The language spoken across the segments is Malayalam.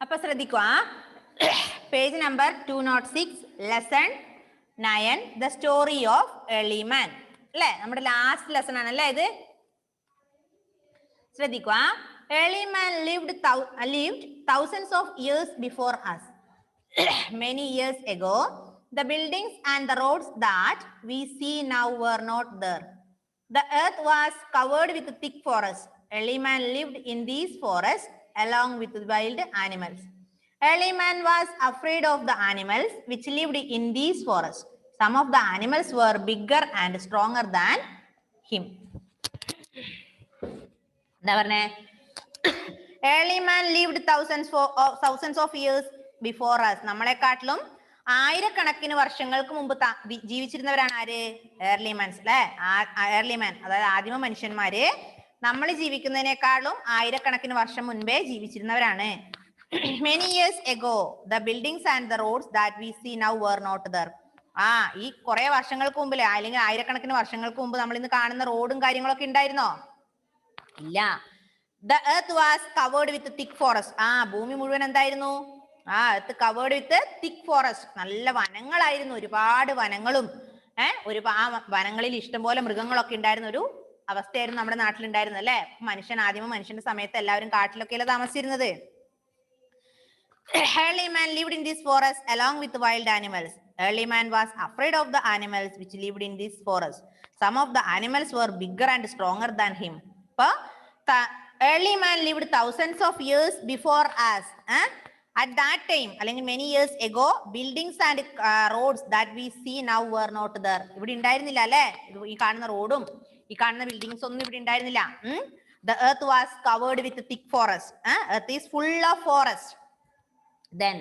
അപ്പൊ ശ്രദ്ധിക്കുക, page number 206, lesson 9, the story of early man. അല്ലെ, നമ്മുടെ ലാസ്റ്റ് ലെസൺ ആണല്ലേ ഇത്. ശ്രദ്ധിക്കുക, early man lived thousands of years before us. Many years ago, the buildings and the roads that we see now were not there. The earth was covered with thick forests. Early man lived in these forests along with wild animals. Early man was afraid of the animals which lived in these forests. Some of the animals were bigger and stronger than him. എന്താ പറഞ്ഞേ? Early man lived thousands of years before us. നമ്മളെക്കാട്ടിലും ആയിരക്കണക്കിന് വർഷങ്ങൾക്ക് മുമ്പ് ജീവിച്ചിരുന്നവരാണ് ആര്? ഏർലി മാൻസ് അല്ലെ. ഏർലി മാൻ അതായത് ആദിമ മനുഷ്യന്മാര് നമ്മൾ ജീവിക്കുന്നതിനേക്കാളും ആയിരക്കണക്കിന് വർഷം മുൻപേ ജീവിച്ചിരുന്നവരാണ്. Many years ago, the buildings and the roads that we see now were not there. ഈ കുറെ വർഷങ്ങൾക്ക് മുമ്പിലെ അല്ലെങ്കിൽ ആയിരക്കണക്കിന് വർഷങ്ങൾക്ക് മുമ്പ് നമ്മൾ ഇന്ന് കാണുന്ന റോഡും കാര്യങ്ങളൊക്കെ ഉണ്ടായിരുന്നോ? ഇല്ല. The earth was covered with thick forest. ഭൂമി മുഴുവൻ എന്തായിരുന്നു? earth covered with thick forest. നല്ല വനങ്ങളായിരുന്നു, ഒരുപാട് വനങ്ങളും വനങ്ങളിൽ ഇഷ്ടംപോലെ മൃഗങ്ങളൊക്കെ ഉണ്ടായിരുന്ന ഒരു അവസ്ഥയായിരുന്നു നമ്മുടെ നാട്ടിലുണ്ടായിരുന്നത് അല്ലെ. ആദിമ മനുഷ്യന്റെ സമയത്ത് എല്ലാവരും കാട്ടിലൊക്കെയല്ലേ താമസിച്ചിരുന്നത്. Early man lived in this forest along with wild animals. Early man was afraid of the animals which lived in this forest. Some of the animals were bigger and stronger than him. Early man lived thousands of years before us. At that time, അല്ലെങ്കിൽ many years ago, buildings and roads that we see now were not there. ഇവിടെ ഉണ്ടായിരുന്നില്ല അല്ലെ. ഈ കാണുന്ന റോഡും ഈ കാണുന്ന ബിൽഡിങ്സ് ഒന്നും ഇവിടെ ഉണ്ടായിരുന്നില്ല. The earth was covered with thick forest. Earth is full of forest. Then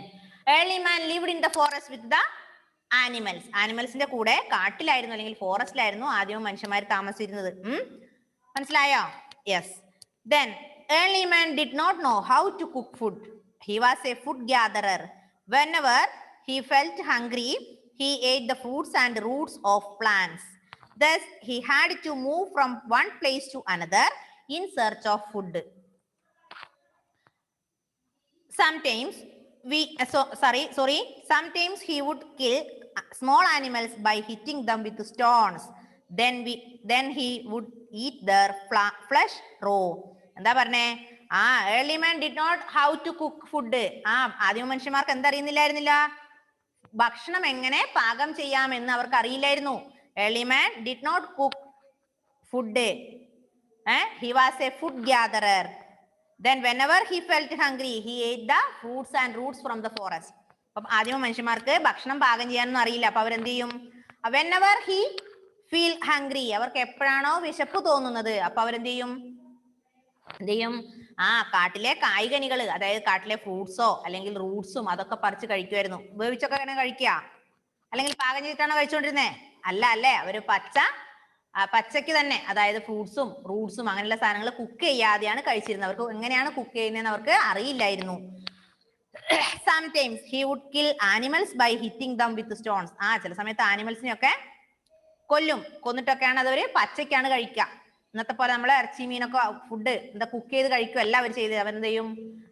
early man lived in the forest with the animals. ആനിമൽസിന്റെ കൂടെ കാട്ടിലായിരുന്നു അല്ലെങ്കിൽ ഫോറസ്റ്റിലായിരുന്നു ആദ്യം മനുഷ്യന്മാർ താമസിച്ചിരുന്നത്. മനസ്സിലായോ? Yes. Then early man did not know how to cook food. He was a food gatherer. Whenever he felt hungry, he ate the fruits and roots of plants. Thus he had to move from one place to another in search of food. Sometimes sometimes he would kill small animals by hitting them with stones. Then he would eat their flesh raw. എന്താ പറഞ്ഞേ? early man did not how to cook food. ആദിമ മനുഷ്യന്മാർക്ക് എന്തറിയുന്നില്ലായിരുന്നില്ല? ഭക്ഷണം എങ്ങനെ പാകം ചെയ്യാമെന്ന് അവർക്ക് അറിയില്ലായിരുന്നു. early man did not cook food. He was a food gatherer. Then whenever he felt hungry, he ate the fruits and roots from the forest. അപ്പം ആദിമ മനുഷ്യന്മാർക്ക് ഭക്ഷണം പാകം ചെയ്യാനൊന്നും അറിയില്ല. അപ്പൊ അവരെന്ത് ചെയ്യും? whenever he feel hungry, അവർക്ക് എപ്പോഴാണോ വിശപ്പ് തോന്നുന്നത് അപ്പൊ അവരെന്ത് ചെയ്യും? കാട്ടിലെ കായ്കനികൾ, അതായത് കാട്ടിലെ ഫ്രൂട്ട്സോ അല്ലെങ്കിൽ റൂട്ട്സും അതൊക്കെ പറിച്ച് കഴിക്കുമായിരുന്നു. വേവിച്ചൊക്കെ അങ്ങനെ കഴിക്കുക അല്ലെങ്കിൽ പാകം ചെയ്തിട്ടാണോ കഴിച്ചുകൊണ്ടിരുന്നേ? അല്ല അല്ലേ. അവര് പച്ചയ്ക്ക് തന്നെ, അതായത് ഫ്രൂട്ട്സും റൂട്ട്സും അങ്ങനെയുള്ള സാധനങ്ങൾ കുക്ക് ചെയ്യാതെയാണ് കഴിച്ചിരുന്നത്. അവർക്ക് എങ്ങനെയാണ് കുക്ക് ചെയ്യുന്നതെന്ന് അവർക്ക് അറിയില്ലായിരുന്നു. Sometimes he would kill animals by hitting them with stones. ചില സമയത്ത് ആനിമൽസിനെയൊക്കെ കൊന്നിട്ടൊക്കെയാണ് അതവര് പച്ചയ്ക്കാണ് കഴിക്കുക. ഇന്നത്തെ പോലെ നമ്മള് ഇറച്ചി മീനൊക്കെ ഫുഡ് കുക്ക് ചെയ്ത് കഴിക്കുക അല്ല അവർ ചെയ്ത്. അവരെന്ത് ചെയ്യും?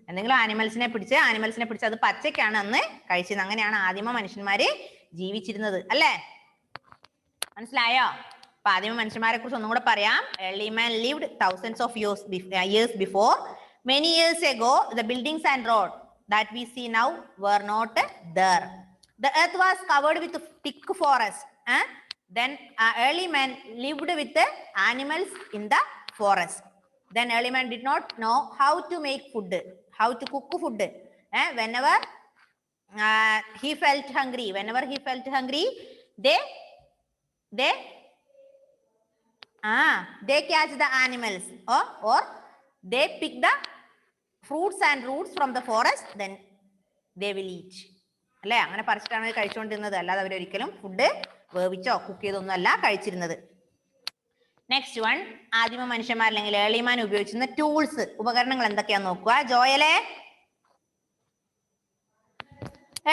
എന്തെങ്കിലും ആനിമൽസിനെ പിടിച്ച് അത് പച്ചയ്ക്കാണ് അന്ന് കഴിച്ചത്. അങ്ങനെയാണ് ആദിമ മനുഷ്യന്മാര് ജീവിച്ചിരുന്നത് അല്ലേ. മനസ്സിലായോ? അപ്പൊ ആദിമ മനുഷ്യന്മാരെ കുറിച്ച് ഒന്നും കൂടെ പറയാം. early man lived thousands of years before. Many years ago, the buildings and roads that we see now were not there. The earth was covered with thick forest. Then early man lived with the animals in the forest. Then early man did not know how to make food, how to cook food. Whenever he felt hungry, they catch the animals or they pick the fruits and roots from the forest, then they will eat. അല്ലെ, അങ്ങനെ പറിച്ചിട്ടാണ് കഴിച്ചുകൊണ്ടിരുന്നത്. അല്ലാതെ അവരൊരിക്കലും ഫുഡ് വേവിച്ചോ കുക്ക് ചെയ്തൊന്നും അല്ല കഴിച്ചിരുന്നത്. നെക്സ്റ്റ് വൺ, ആദിമ മനുഷ്യന്മാർ അല്ലെങ്കിൽ ഏർലിമാൻ ഉപയോഗിച്ചിരുന്ന ടൂൾസ്, ഉപകരണങ്ങൾ എന്തൊക്കെയാന്ന് നോക്കുക. ജോയലെ,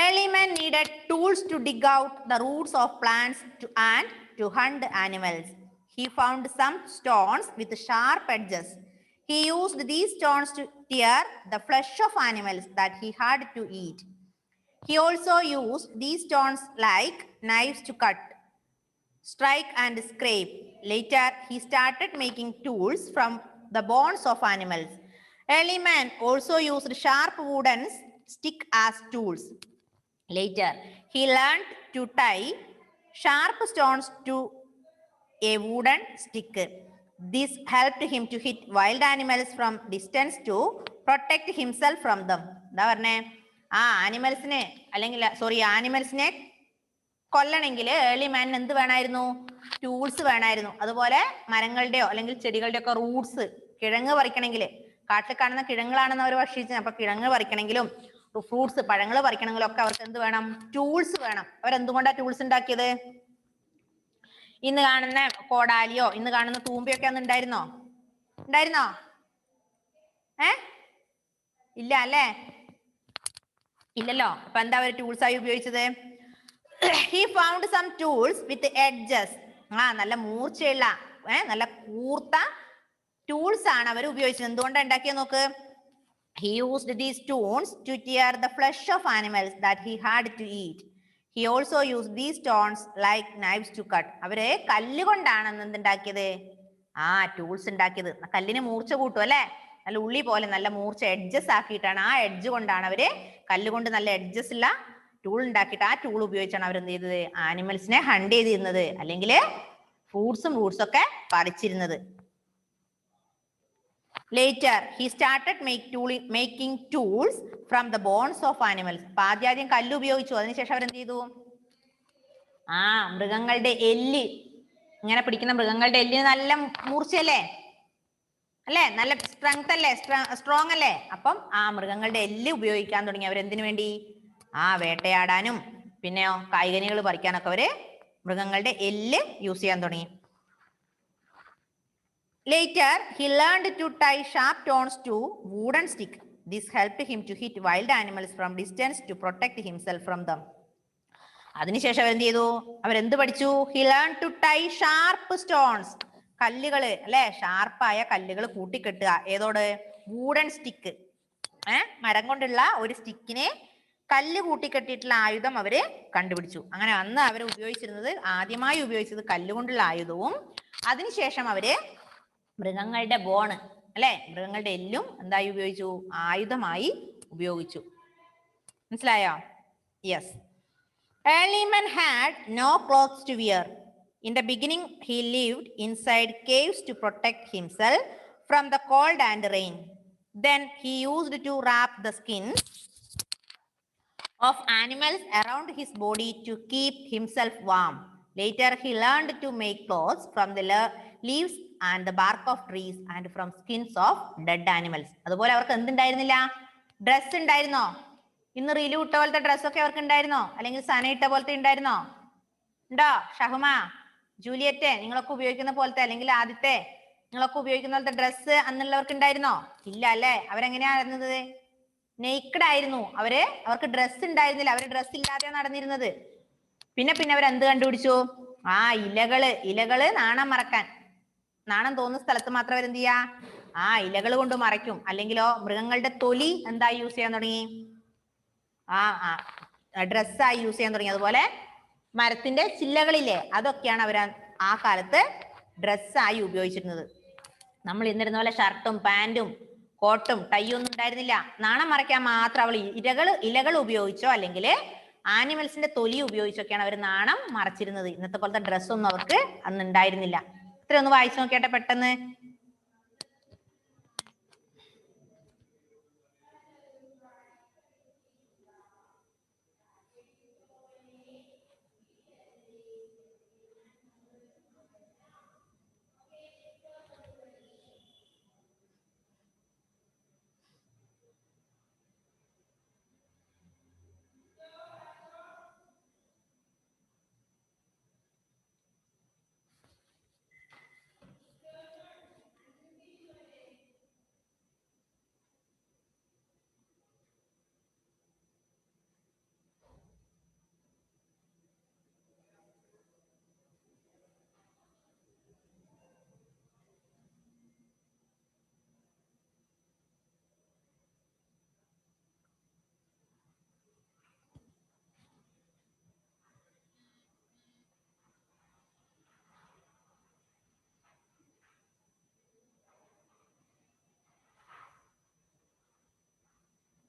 early man needed tools to dig out the roots of plants and to hunt animals. He found some stones with sharp edges. He used these stones to tear the flesh of animals that he had to eat. He also used these stones like knives to cut, strike and scrape. Later, he started making tools from the bones of animals. Early man also used sharp wooden stick as tools. Later, he learned to tie sharp stones to a wooden stick. This helped him to hit wild animals from distance to protect himself from them. എന്താ പറഞ്ഞേ? ആനിമൽസിനെ കൊല്ലണമെങ്കിൽ ഏർലി മാൻ എന്ത് വേണമായിരുന്നു? ടൂൾസ് വേണമായിരുന്നു. അതുപോലെ മരങ്ങളുടെയോ അല്ലെങ്കിൽ ചെടികളുടെയോ ഒക്കെ റൂട്ട്സ്, കിഴങ്ങ് പറിക്കണമെങ്കിൽ, കാട്ടിൽ കാണുന്ന കിഴങ്ങുകളാണെന്ന് അവർ ഭക്ഷിച്ചത്, അപ്പൊ കിഴങ്ങ് പറിക്കണമെങ്കിലും ഫ്രൂട്ട്സ്, പഴങ്ങൾ പറിക്കണമെങ്കിലും ഒക്കെ അവർക്ക് എന്ത് വേണം? ടൂൾസ് വേണം. അവരെന്തുകൊണ്ടാ ടൂൾസ് ഉണ്ടാക്കിയത്? ഇന്ന് കാണുന്ന കോടാലിയോ ഇന്ന് കാണുന്ന തൂമ്പയൊക്കെ അന്ന് ഉണ്ടായിരുന്നോ? ഇല്ല അല്ലേ? ഇല്ലല്ലോ. അപ്പൊ എന്താ അവർ ടൂൾസ് ആയി ഉപയോഗിച്ചത്? He found some tools with edges. നല്ല മൂർച്ചയുള്ള നല്ല കൂർത്ത ടൂൾസ് ആണ് അവർ ഉപയോഗിച്ചത്. എന്തുകൊണ്ടാണ് ഉണ്ടാക്കിയത് നോക്ക്. He used these stones to tear the flesh of animals that he had to eat. He also used these stones like knives to cut. അവര് കല്ലുകൊണ്ടാണ് എന്തുണ്ടാക്കിയത്? ടൂൾസ് ഉണ്ടാക്കിയത്. കല്ലിന് മൂർച്ച കൂട്ടും അല്ലെ? നല്ല ഉള്ളി പോലെ നല്ല മൂർച്ച എഡ്ജസ് ആക്കിയിട്ടാണ്, ആ എഡ്ജ് കൊണ്ടാണ് അവര്, കല്ലുകൊണ്ട് നല്ല എഡ്ജസ് ഉള്ള ടൂൾ ഉണ്ടാക്കിയിട്ട് ആ ടൂൾ ഉപയോഗിച്ചാണ് അവർ എന്ത് ചെയ്തത്? ആനിമൽസിനെ ഹണ്ട് ചെയ്തിരുന്നത്, അല്ലെങ്കിൽ ഫ്രൂട്ട്സും റൂട്ട്സും ഒക്കെ പറിച്ചിരുന്നത്. Later, he started making tools from the bones of animals. അപ്പൊ ആദ്യം കല്ല് ഉപയോഗിച്ചു, അതിനുശേഷം അവരെന്ത് ചെയ്തു? മൃഗങ്ങളുടെ എല്ല്, ഇങ്ങനെ പിടിക്കുന്ന മൃഗങ്ങളുടെ എല്ലിന് നല്ല മൂർച്ചയല്ലേ, അല്ലെ? നല്ല സ്ട്രെങ്ത് അല്ലേ, സ്ട്രോങ് അല്ലേ? അപ്പം ആ മൃഗങ്ങളുടെ എല്ല് ഉപയോഗിക്കാൻ തുടങ്ങി അവരെന്തിനു വേണ്ടി? വേട്ടയാടാനും പിന്നെയോ കായ്കനികൾ പറിക്കാനൊക്കെ അവര് മൃഗങ്ങളുടെ എല്ല് യൂസ് ചെയ്യാൻ തുടങ്ങി. Later, he learned to tie sharp stones to wooden stick. This helped him to hit wild animals from distance to protect himself from them. അതിനുശേഷം അവരെന്ത് ചെയ്തു? അവരെന്ത് പഠിച്ചു? He learned to tie sharp stones. കല്ലുകള് അല്ലെ, ഷാർപ്പായ കല്ലുകൾ കൂട്ടിക്കെട്ടുക. ഏതോട്? Wooden stick. മരം കൊണ്ടുള്ള ഒരു സ്റ്റിക്കിനെ കല്ല് കൂട്ടിക്കെട്ടിയിട്ടുള്ള ആയുധം അവര് കണ്ടുപിടിച്ചു. അങ്ങനെ അന്ന് അവർ ആദ്യമായി ഉപയോഗിച്ചത് കല്ലുകൊണ്ടുള്ള ആയുധവും, അതിനുശേഷം അവര് മൃഗങ്ങളുടെ ബോണ് അല്ലെ, മൃഗങ്ങളുടെ എല്ലും എന്തായി ഉപയോഗിച്ചു? ആയുധമായി ഉപയോഗിച്ചു. മനസ്സിലായോ? Yes. Early man had no clothes to wear. In the beginning, he lived inside caves to protect himself from the cold and rain. Then he used to wrap the skins of animals around his body to keep himself warm. Later, he learned to make clothes from the leaves and the bark of trees and from skins of dead animals. അതുപോലെ അവർക്ക് എന്തുണ്ടായിരുന്നില്ല? ഡ്രസ് ഉണ്ടായിരുന്നോ? ഇന്ന് റീല് വിട്ട പോലത്തെ ഡ്രസ്സൊക്കെ അവർക്ക് ഉണ്ടായിരുന്നോ? അല്ലെങ്കിൽ സന ഇട്ട പോലത്തെ ഉണ്ടായിരുന്നോ? ഉണ്ടോ? ഷഹുമ, ജൂലിയറ്റ്, നിങ്ങളൊക്കെ ഉപയോഗിക്കുന്ന പോലത്തെ, അല്ലെങ്കിൽ ആദ്യത്തെ നിങ്ങളൊക്കെ ഉപയോഗിക്കുന്ന പോലത്തെ ഡ്രസ്സ് അന്നുള്ളവർക്ക് ഉണ്ടായിരുന്നോ? ഇല്ല അല്ലെ? അവരെങ്ങനെയാ നടന്നത്? നെയ്ക്കഡ് ആയിരുന്നു. അവർക്ക് ഡ്രസ്സ് ഉണ്ടായിരുന്നില്ല, അവര് ഡ്രസ്സ് ഇല്ലാതെ നടന്നിരുന്നത്. പിന്നെ അവരെന്ത് കണ്ടുപിടിച്ചു? ഇലകള് നാണം മറക്കാൻ, നാണം തോന്നുന്ന സ്ഥലത്ത് മാത്രം അവരെന്ത് ചെയ്യാ? ഇലകൾ കൊണ്ട് മറയ്ക്കും. അല്ലെങ്കിലോ മൃഗങ്ങളുടെ തൊലി എന്തായി യൂസ് ചെയ്യാൻ തുടങ്ങി? ഡ്രസ്സായി യൂസ് ചെയ്യാൻ തുടങ്ങി. അതുപോലെ മരത്തിന്റെ ചില്ലകളില്ലേ, അതൊക്കെയാണ് അവർ ആ കാലത്ത് ഡ്രസ്സായി ഉപയോഗിച്ചിരുന്നത്. നമ്മൾ ഇന്നിരുന്ന പോലെ ഷർട്ടും പാന്റും കോട്ടും ടൈയും ഒന്നും ഉണ്ടായിരുന്നില്ല. നാണം മറയ്ക്കാൻ മാത്രം അവൾ ഇലകൾ ഉപയോഗിച്ചോ അല്ലെങ്കിൽ ആനിമൽസിന്റെ തൊലി ഉപയോഗിച്ചൊക്കെയാണ് അവർ നാണം മറച്ചിരുന്നത്. ഇന്നത്തെ പോലത്തെ ഡ്രസ്സൊന്നും അവർക്ക് അന്ന് ഉണ്ടായിരുന്നില്ല. ഇത്രയൊന്ന് വായിച്ചു നോക്കിയാട്ടെ പെട്ടെന്ന്.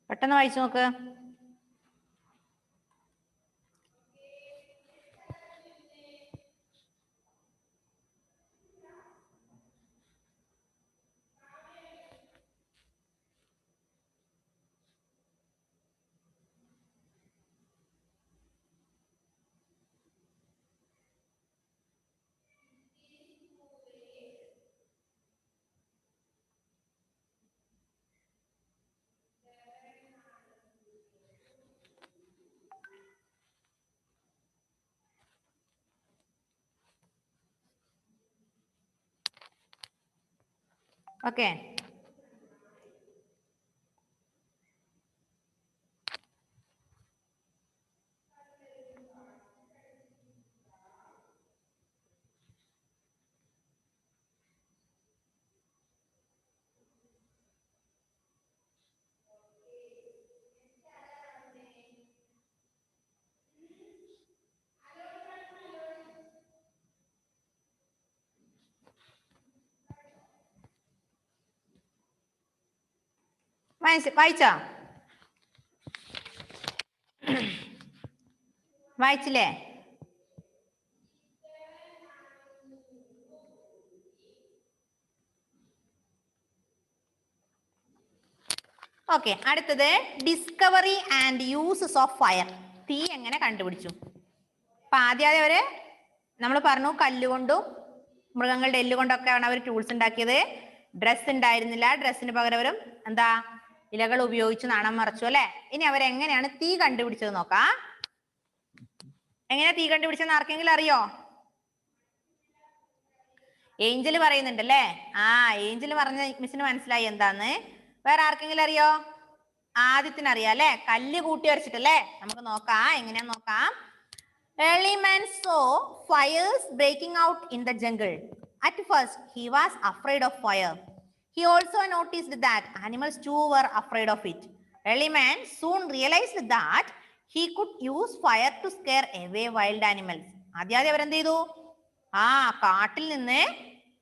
പെട്ടെന്ന് വായിച്ചു നോക്ക്. ഓക്കെ, വായിച്ചോ? വായിച്ചില്ലേ? ഓക്കെ, അടുത്തത് discovery and uses of fire. തീ എങ്ങനെ കണ്ടുപിടിച്ചു? അപ്പൊ ആദ്യം അവര് നമ്മൾ പറഞ്ഞു കല്ലുകൊണ്ടും മൃഗങ്ങളുടെ എല്ലുകൊണ്ടൊക്കെയാണ് അവർ ടൂൾസ് ഉണ്ടാക്കിയത്. ഡ്രസ് ഉണ്ടായിരുന്നില്ല, ഡ്രസ്സിന് പകരം അവരും എന്താ ഇലകൾ ഉപയോഗിച്ച് നാണം മറച്ചു അല്ലെ. ഇനി അവരെങ്ങനെയാണ് തീ കണ്ടുപിടിച്ചത് നോക്കാം. എങ്ങനെയാ തീ കണ്ടുപിടിച്ചെന്ന് ആർക്കെങ്കിലും അറിയോ? ഏഞ്ചൽ പറയുന്നുണ്ട് അല്ലേ? ഏഞ്ചൽ പറഞ്ഞ മിസ്സിന് മനസ്സിലായി എന്താന്ന്. വേറെ ആർക്കെങ്കിലും അറിയോ? ആദ്യത്തിന് അറിയാം അല്ലെ, കല്ല് കൂട്ടി വരച്ചിട്ടല്ലേ. നമുക്ക് നോക്കാം, എങ്ങനെയാ നോക്കാം. Early man saw fires breaking out in the jungle. At first, he was afraid of fire. He also noticed that animals too were afraid of it. Early man soon realized that he could use fire to scare away wild animals. ആദ്യം അവരെന്ത് ചെയ്തു? കാട്ടിൽ നിന്ന്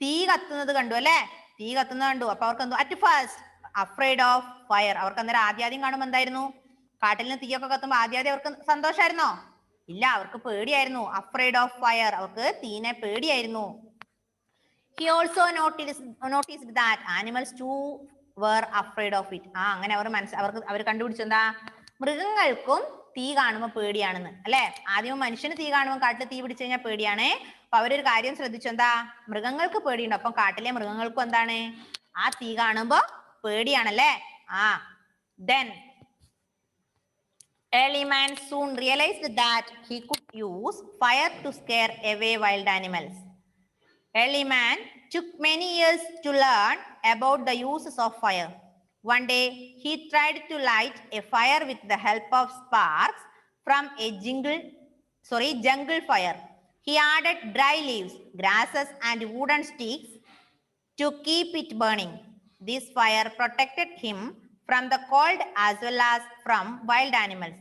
തീ കത്തുന്നത് കണ്ടു അല്ലെ. തീ കത്തുന്നത് കണ്ടു. അപ്പൊ അവർക്ക് എന്തോ at first afraid of fire. അവർക്ക് അന്നേരം ആദ്യം കാണുമ്പോൾ എന്തായിരുന്നു? കാട്ടിൽ നിന്ന് തീയൊക്കെ കത്തുമ്പോൾ ആദ്യം അവർക്ക് സന്തോഷമായിരുന്നോ? ഇല്ല, അവർക്ക് പേടിയായിരുന്നു. അഫ്രൈഡ് ഓഫ് ഫയർ, അവർക്ക് തീനെ പേടിയായിരുന്നു. He also noticed that animals too were afraid of it. അങ്ങനെ അവർ കണ്ടുപിടിച്ചു എന്താ? മൃഗങ്ങൾക്കും തീ കാണുമ്പോൾ പേടിയാണെന്ന് അല്ലെ. ആദ്യം മനുഷ്യന് തീ കാണുമ്പോൾ കാട്ടിൽ തീ പിടിച്ചു കഴിഞ്ഞാൽ പേടിയാണ്. അപ്പൊ അവരൊരു കാര്യം ശ്രദ്ധിച്ചു, എന്താ? മൃഗങ്ങൾക്ക് പേടിയുണ്ട്, അപ്പം കാട്ടിലെ മൃഗങ്ങൾക്കും എന്താണ്? ആ തീ കാണുമ്പോ പേടിയാണല്ലേ. Then early man soon realized that he could use fire to scare away wild animals. Early man took many years to learn about the uses of fire. One day, he tried to light a fire with the help of sparks from a jungle fire. He added dry leaves, grasses, and wooden sticks to keep it burning. This fire protected him from the cold as well as from wild animals.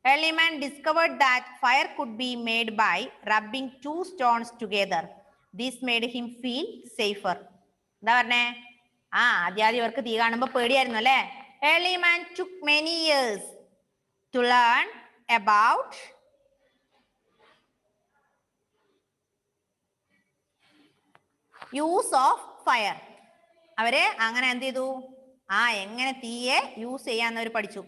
Early man discovered that fire could be made by rubbing two stones together. This made him feel safer. എന്താ പറഞ്ഞേ? ആദ്യം ഇവർക്ക് തീ കാണുമ്പോൾ പേടിയായിരുന്നു അല്ലെ. Early man took many years to learn about use of fire. അവര് അങ്ങനെ എന്ത് ചെയ്തു? എങ്ങനെ തീയെ യൂസ് ചെയ്യാന്നവർ പഠിച്ചു.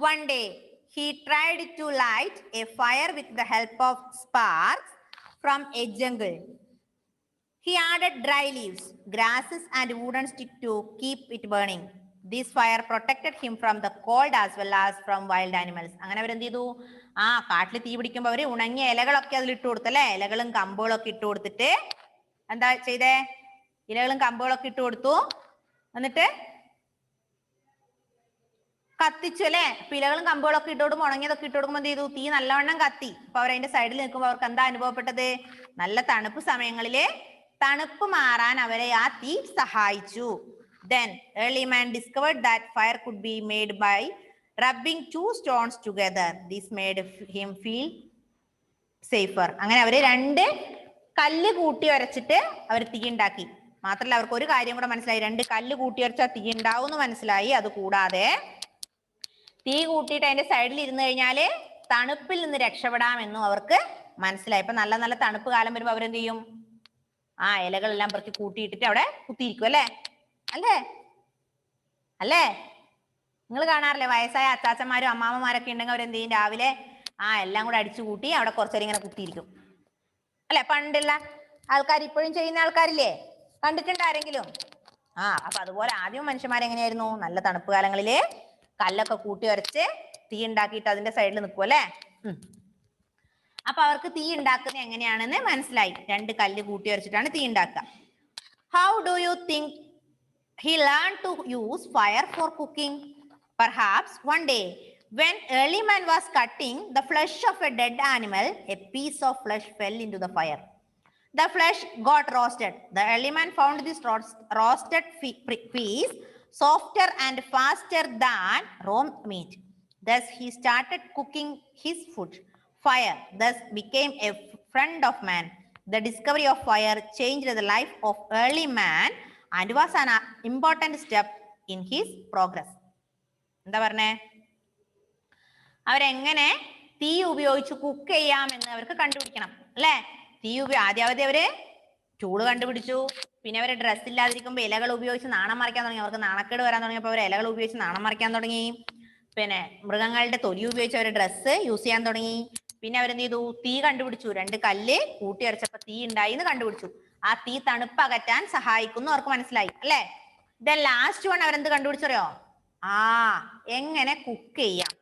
One day he tried to light a fire with the help of sparks from a jungle. He added dry leaves, grasses, and wooden stick to keep it burning. This fire protected him from the cold as well as from wild animals. അങ്ങനെ അവരെന്ത് ചെയ്തു? കാട്ടിൽ തീ പിടിക്കുമ്പോൾ അവര് ഉണങ്ങിയ ഇലകളൊക്കെ അതിൽ ഇട്ട് കൊടുത്തല്ലേ. ഇലകളും കമ്പുകളും ഒക്കെ ഇട്ട് കൊടുത്തിട്ട് എന്താ ചെയ്തേ? ഇലകളും കമ്പുകളൊക്കെ ഇട്ട് കൊടുത്തു. എന്നിട്ട് കത്തിച്ചു അല്ലെ. ഇലകളും കമ്പുകളൊക്കെ ഇട്ട് കൊടുക്കുമ്പോൾ ഉണങ്ങിയതൊക്കെ ഇട്ട് കൊടുക്കുമ്പോൾ എന്ത് ചെയ്തു? തീ നല്ലവണ്ണം കത്തി. അപ്പൊ അവരതിന്റെ സൈഡിൽ നിൽക്കുമ്പോൾ അവർക്ക് എന്താ അനുഭവപ്പെട്ടത്? നല്ല തണുപ്പ് സമയങ്ങളില് തണുപ്പ് മാറാൻ അവരെ ആ തീ സഹായിച്ചു. Then early man discovered that fire could be made by rubbing two stones together. This made him feel safer. അങ്ങനെ അവര് 2 കല്ല് കൂട്ടി വരച്ചിട്ട് അവർ തീ ഉണ്ടാക്കി. മാത്രല്ല അവർക്ക് ഒരു കാര്യം കൂടെ മനസ്സിലായി. 2 കല്ല് കൂട്ടി വരച്ചാൽ തീ ഉണ്ടാവും എന്ന് മനസ്സിലായി. അത് കൂടാതെ തീ കൂട്ടിയിട്ട് അതിന്റെ സൈഡിൽ ഇരുന്ന് കഴിഞ്ഞാല് തണുപ്പിൽ നിന്ന് രക്ഷപ്പെടാമെന്നും അവർക്ക് മനസ്സിലായി. ഇപ്പൊ നല്ല നല്ല തണുപ്പ് കാലം വരുമ്പോ അവരെന്ത് ചെയ്യും? ആ ഇലകളെല്ലാം പെറുക്കി കൂട്ടിയിട്ടിട്ട് അവിടെ കുത്തിയിരിക്കും അല്ലേ? അല്ലേ? അല്ലേ? നിങ്ങൾ കാണാറില്ലേ വയസ്സായ അച്ചാച്ചന്മാരും അമ്മാമ്മമാരൊക്കെ ഉണ്ടെങ്കിൽ അവരെന്ത് ചെയ്യും? രാവിലെ എല്ലാം കൂടെ അടിച്ചു കൂട്ടി അവിടെ കുറച്ചേരം ഇങ്ങനെ കുത്തിയിരിക്കും അല്ലെ? പണ്ടുള്ള ആൾക്കാർ ഇപ്പോഴും ചെയ്യുന്ന ആൾക്കാരില്ലേ? കണ്ടിട്ടുണ്ട് ആരെങ്കിലും? അപ്പൊ അതുപോലെ ആദ്യം മനുഷ്യന്മാരെങ്ങനെയായിരുന്നു? നല്ല തണുപ്പ് കാലങ്ങളില് കല്ലൊക്കെ കൂട്ടി ഉരച്ച് തീ ഉണ്ടാക്കിയിട്ട് അതിന്റെ സൈഡിൽ നിൽക്കും അല്ലെ? അപ്പൊ അവർക്ക് തീ ഉണ്ടാക്കുന്നത് എങ്ങനെയാണെന്ന് മനസ്സിലായി. 2 കല്ല് കൂട്ടി ഉരച്ചിട്ടാണ് തീ ഉണ്ടാക്കുക. How do you think he learned to use fire for cooking? Perhaps one day, when early man was cutting the flesh of a dead animal, a piece of flesh fell into the fire. The flesh got roasted. The early man found this roasted piece softer and faster than raw meat. Thus, he started cooking his food. Fire thus became a friend of man. The discovery of fire changed the life of early man and was an important step in his progress. എന്താ പറഞ്ഞേ? അവരെങ്ങനെ തീ ഉപയോഗിച്ച് കുക്ക് ചെയ്യാമെന്ന് അവർക്ക് കണ്ടുപിടിക്കണം അല്ലെ? ആദ്യം അവര് ചൂട് കണ്ടുപിടിച്ചു. പിന്നെ അവര് ഡ്രസ്സ് ഇല്ലാതിരിക്കുമ്പോൾ ഇലകൾ ഉപയോഗിച്ച് നാണം മറിക്കാൻ തുടങ്ങി. അവർക്ക് നാണക്കേട് വരാൻ തുടങ്ങിയപ്പോൾ അവർ ഇലകൾ ഉപയോഗിച്ച് നാണം മറിക്കാൻ തുടങ്ങി. പിന്നെ മൃഗങ്ങളുടെ തൊലി ഉപയോഗിച്ച് അവർ ഡ്രസ്സ് യൂസ് ചെയ്യാൻ തുടങ്ങി. പിന്നെ അവരെന്ത് ചെയ്തു? തീ കണ്ടുപിടിച്ചു. 2 കല്ല് കൂട്ടി അരച്ചപ്പോ തീ ഉണ്ടായി എന്ന് കണ്ടുപിടിച്ചു. ആ തീ തണുപ്പകറ്റാൻ സഹായിക്കുന്നു അവർക്ക് മനസ്സിലായി അല്ലെ? ദെൻ ലാസ്റ്റ് വൺ അവരെന്ത് കണ്ടുപിടിച്ചറിയോ? എങ്ങനെ കുക്ക് ചെയ്യാം?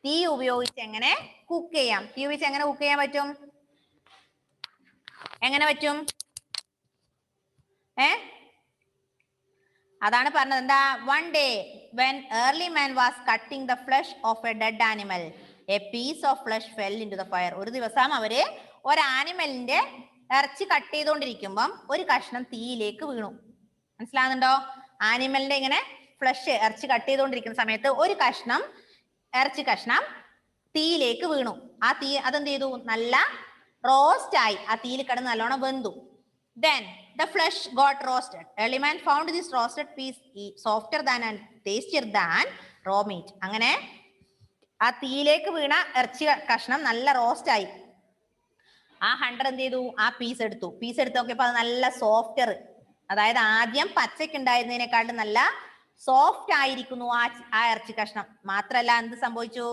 തീ ഉപയോഗിച്ച് എങ്ങനെ കുക്ക് ചെയ്യാം? തീ ഉപയോഗിച്ച് എങ്ങനെ കുക്ക് ചെയ്യാൻ പറ്റും? എങ്ങനെ പറ്റും? അതാണ് പറഞ്ഞത്. എന്താ? One day when early man was cutting the flesh of a dead animal, a piece of flesh fell into the fire. ഒരു ദിവസം അവര് ഒരു ആനിമലിന്റെ ഇറച്ചി കട്ട് ചെയ്തുകൊണ്ടിരിക്കുമ്പം ഒരു കഷ്ണം തീയിലേക്ക് വീണു. മനസ്സിലാകുന്നുണ്ടോ? ആനിമലിന്റെ ഇങ്ങനെ ഫ്ലഷ് ഇറച്ചി കട്ട് ചെയ്തുകൊണ്ടിരിക്കുന്ന സമയത്ത് ഒരു ഇറച്ചി കഷ്ണം തീയിലേക്ക് വീണു. ആ തീ അതെന്ത് ചെയ്തു? നല്ല റോസ്റ്റ് ആയി. ആ തീയിൽ കിടന്ന് നല്ലോണം വെന്തു. Then the flesh got roasted. Early man found this roasted piece softer than and tastier than raw meat. അങ്ങനെ ആ തീയിലേക്ക് വീണ ഇറച്ചി കഷ്ണം നല്ല റോസ്റ്റ് ആയി. ആ ഹണ്ടർ എന്ത് ചെയ്തു? ആ പീസ് എടുത്തു നോക്കിയപ്പോ അത് നല്ല സോഫ്റ്റർ, അതായത് ആദ്യം പച്ചയ്ക്ക് ഉണ്ടായിരുന്നതിനെക്കാളും നല്ല സോഫ്റ്റ് ആയിരിക്കുന്നു ആ ഇറച്ചി കഷ്ണം. മാത്രല്ല എന്ത് സംഭവിച്ചു?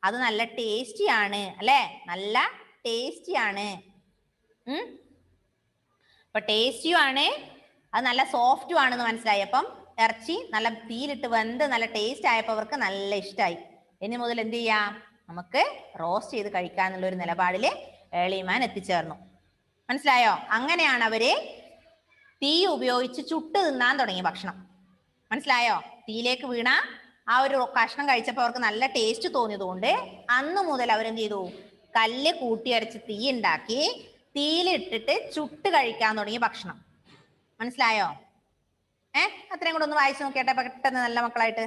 അത് നല്ല ടേസ്റ്റി ആണ് അല്ലെ? നല്ല ടേസ്റ്റി ആണ്. അപ്പൊ ടേസ്റ്റിയും ആണ്, അത് നല്ല സോഫ്റ്റും ആണെന്ന് മനസ്സിലായി. അപ്പം ഇറച്ചി നല്ല തീയിലിട്ട് വെന്ത് നല്ല ടേസ്റ്റ് ആയപ്പോ അവർക്ക് നല്ല ഇഷ്ടമായി. ഇനി മുതൽ എന്ത് ചെയ്യാം? നമുക്ക് റോസ്റ്റ് ചെയ്ത് കഴിക്കാന്നുള്ള ഒരു നിലപാടില് ഏളിമാൻ എത്തിച്ചേർന്നു. മനസ്സിലായോ? അങ്ങനെയാണ് അവര് തീ ഉപയോഗിച്ച് ചുട്ട് തിന്നാൻ തുടങ്ങിയ ഭക്ഷണം. മനസ്സിലായോ? തീയിലേക്ക് വീണ ആ ഒരു കഷ്ണം കഴിച്ചപ്പോൾ അവർക്ക് നല്ല ടേസ്റ്റ് തോന്നിയതുകൊണ്ട് അന്ന് മുതൽ അവരെന്ത് ചെയ്തു? കല്ല് കൂട്ടിയരച്ച് തീ ഉണ്ടാക്കി തീയിലിട്ടിട്ട് ചുട്ട് കഴിക്കാൻ തുടങ്ങിയ ഭക്ഷണം. മനസ്സിലായോ? അത്രയും കൂടെ ഒന്ന് വായിച്ചു നോക്കിയാട്ടെ പെട്ടെന്ന് നല്ല മക്കളായിട്ട്.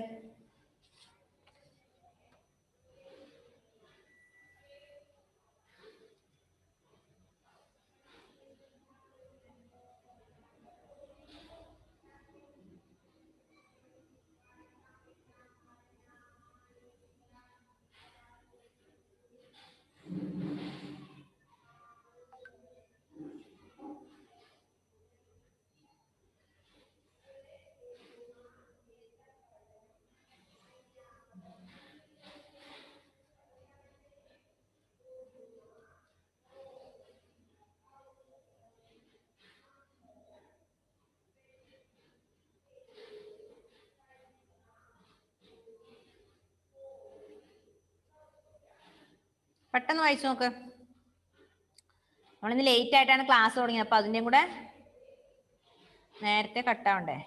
പെട്ടെന്ന് വായിച്ചു നോക്ക്. നമ്മളിന്ന് ലേറ്റ് ആയിട്ടാണ് ക്ലാസ് തുടങ്ങിയത്. അപ്പൊ അതിന്റെയും കൂടെ നേരത്തെ കട്ടാവണ്ടേ?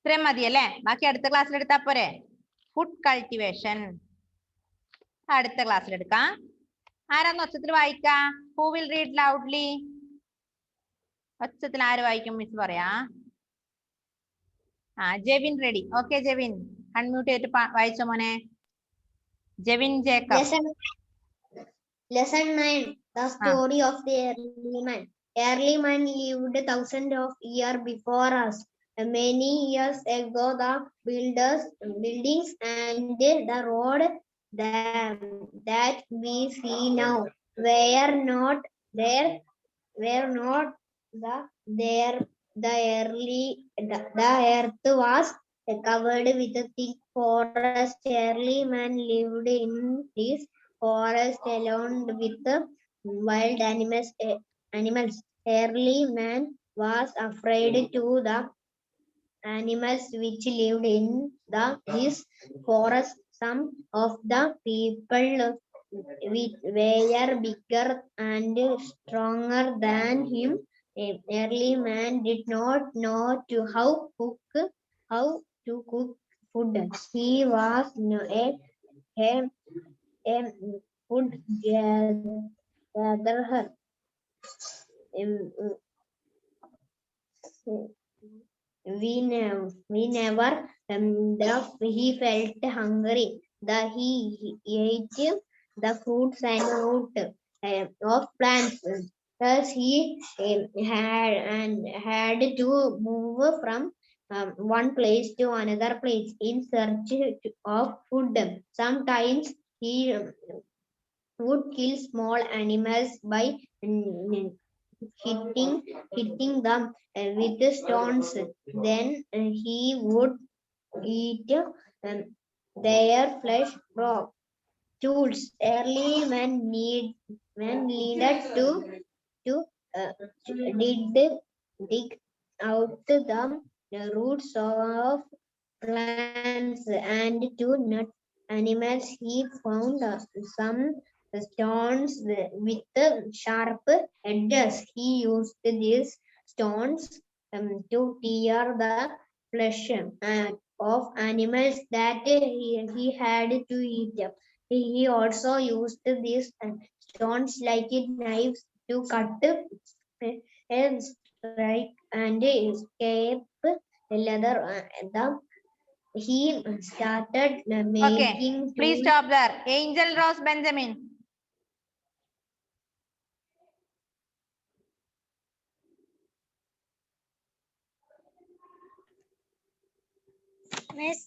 ഇത്രയും മതി അല്ലേ? ബാക്കി അടുത്ത ക്ലാസ്സിൽ എടുത്താ പോരെ? ഫുഡ് കൾട്ടിവേഷൻ അടുത്ത ക്ലാസ്സിൽ എടുക്കാം. ആരാന്ന് ഒച്ചത്തിൽ വായിക്കാ? Who will read loudly? ഒച്ചത്തിൽ ആര് വായിക്കും? മിസ് പറയാ. Jevin ready. Okay Jevin, unmute ചെയ്തിട്ട് വായിച്ചോ മോനെ. Jevin Jacob. Lesson 9. The story of the early man. Early man lived thousands of years before us. Many years ago, the buildings and the road that we see now were not there. Were not there. The earth was covered with a thick forest. Early man lived in this forest alone with wild animals. Early man was afraid to the animals which lived in this forest. Some of the people were bigger and stronger than him. Early man did not know how to cook food. He was a food gatherer. Whenever he felt hungry, he ate the fruits and root of plants. Thus he had to move from one place to another place in search of food. Sometimes he would kill small animals by hitting them with stones. Then he would eat their flesh raw. Tools. Early men needed to dig out the roots of plants and to nut animals. He found some stones with sharp edges. He used these stones to tear the flesh of animals that he had to eat. He also used these stones like knives to cut and strike and escape leather. He started making. Okay, please stop there. Angel Rose Benjamin. Miss.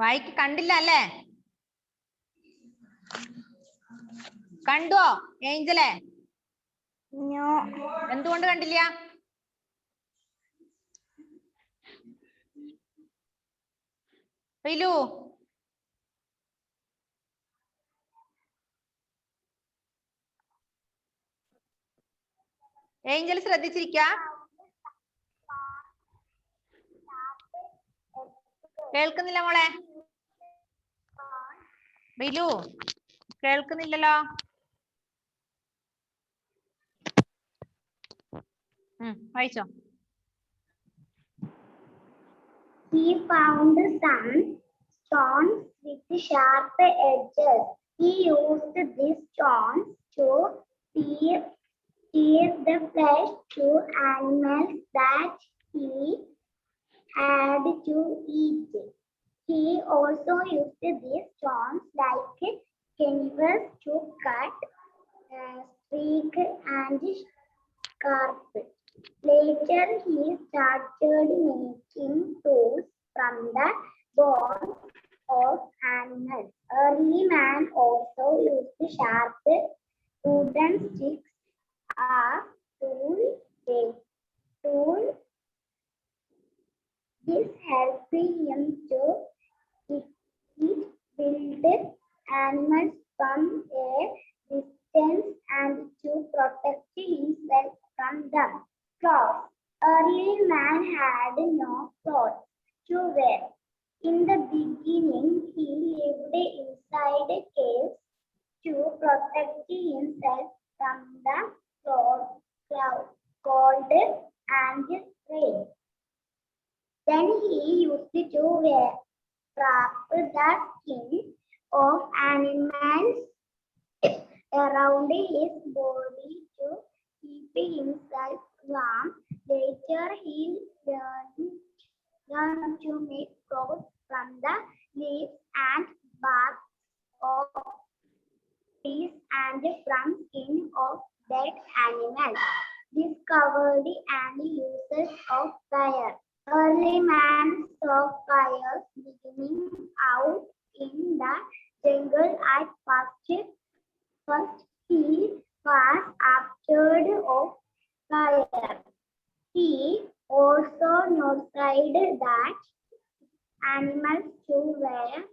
വായിക്ക് കണ്ടില്ല അല്ലേ? കണ്ടോ ഏഞ്ചലെ? എന്തുകൊണ്ട് കണ്ടില്ല? റിലു ഏഞ്ചൽ ശ്രദ്ധിച്ചിരിക്ക. കേൾക്കുന്നില്ല മോളെ? റിലു കേൾക്കുന്നില്ലല്ലോ. വായിച്ചോ. He found some stones with sharp edges. He used these stones to tear the flesh to animals that he had to eat. He also used these stones like knives to cut, streak, and carp. Later, he started making tools from the bones of animals. Early man also used sharp wooden sticks as tool. This helped him to build animals from a distance and to protect himself from skin of animals around his body to keep himself warm. Later, he learned to make clothes from the leaves and bark of trees and from skin of dead animals. Discovered and uses of fire. Early man saw fires beginning out in the jungle at first. First, he was afraid of fire. He also noticed that animals too were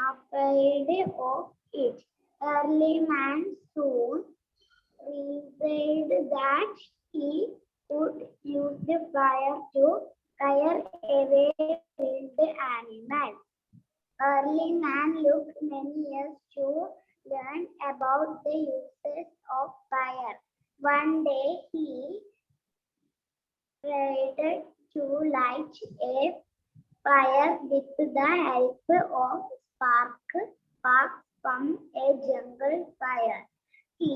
afraid of it. Early man soon realized that he could use the fire to scare away wild animals. Early man looked many years to learn about the uses of fire. One day he tried to light a fire with the help of sparks from a jungle fire. He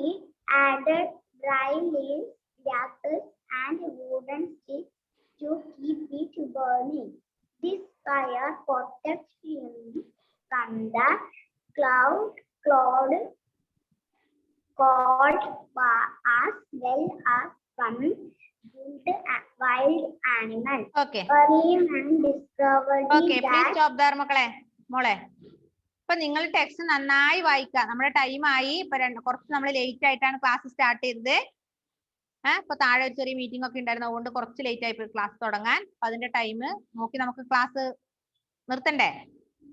added dry leaves, grasses, and wooden sticks to keep it burning. This fire protects him from the cold as well as from wild animals. Okay. Early man discovered Okay, please that stop there മക്കളെ മോളെ. ഇപ്പൊ നിങ്ങൾ ടെക്സ്റ്റ് നന്നായി വായിക്കുക. നമ്മുടെ ടൈം ആയി. ഇപ്പൊ കുറച്ച് നമ്മൾ ലേറ്റ് ആയിട്ടാണ് ക്ലാസ് സ്റ്റാർട്ട് ചെയ്തത്. ഇപ്പൊ താഴെ ഒരു ചെറിയ മീറ്റിംഗ് ഒക്കെ ഉണ്ടായിരുന്നു, അതുകൊണ്ട് കുറച്ച് ലേറ്റ് ആയി ക്ലാസ് തുടങ്ങാൻ. അപ്പൊ അതിന്റെ ടൈം നോക്കി നമുക്ക് ക്ലാസ് നിർത്തണ്ടേ.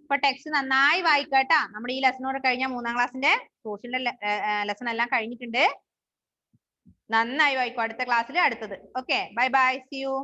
ഇപ്പൊ ടെക്സ്റ്റ് നന്നായി വായിക്കട്ടാ. നമ്മുടെ ഈ ലെസണോട് കഴിഞ്ഞാൽ 3ാം ക്ലാസ്സിന്റെ സോഷ്യലിന്റെ ലെസൺ എല്ലാം കഴിഞ്ഞിട്ടുണ്ട്. നന്നായി വായിക്കും. അടുത്ത ക്ലാസ്സിൽ അടുത്തത്. Okay, bye bye, see U.